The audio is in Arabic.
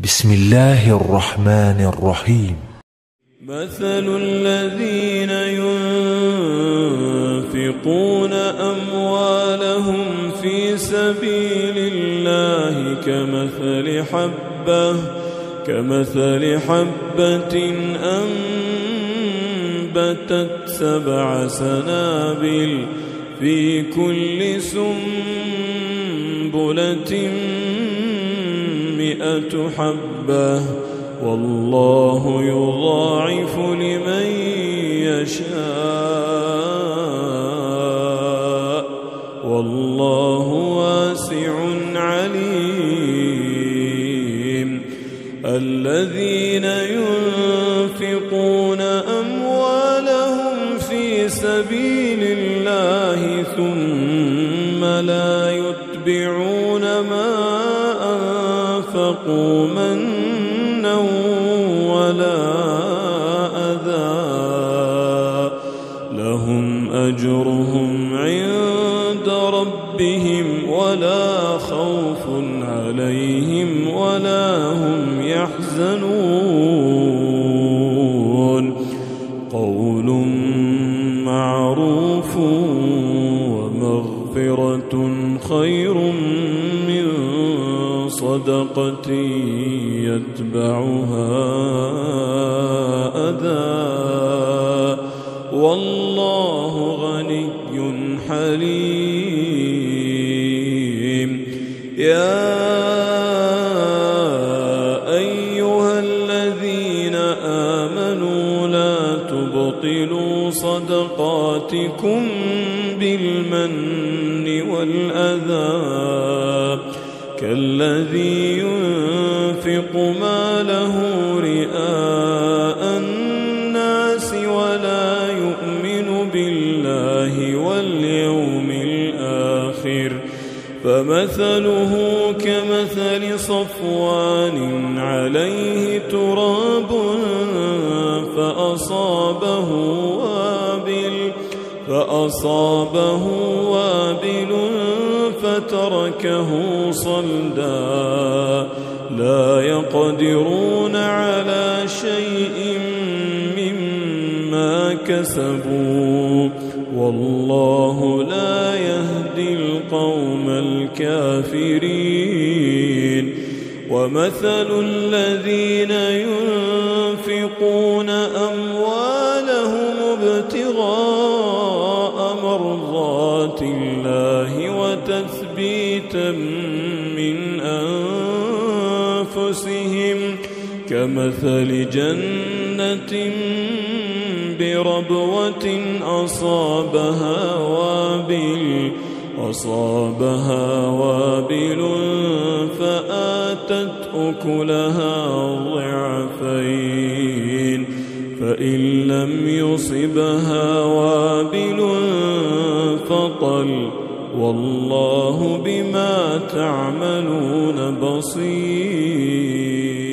بسم الله الرحمن الرحيم. مثل الذين ينفقون أموالهم في سبيل الله كمثل حبة أنبتت 7 سنابل في كل سنبلة 100 حبة والله يضاعف لمن يشاء والله واسع عليم. الذين ينفقون أموالهم في سبيل الله ثم لا يتبعون ما أنفقوا منا ولا أذى لهم أجرهم عند ربهم ولا خوف عليهم ولا هم يحزنون. قول معروف ومغفرة خير من صدقة يتبعها أذى والله غني حليم. يا أيها الذين آمنوا لا تبطلوا صدقاتكم بالمن والأذى كالذي ينفق ماله رئاء الناس ولا يؤمن بالله واليوم الآخر فمثله كمثل صفوان عليه تراب فأصابه وابل فتركه صلدا لا يقدرون على شيء مما كسبوا والله لا يهدي القوم الكافرين. ومثل الذين ينفقون أموالهم ابتغاء مرضات الله وتثبيتا من أنفسهم كمثل جنة بربوة أصابها وابل فآتت أكلها ضعفين فإن لم يصبها وابل فطل والله بما تعملون بصير.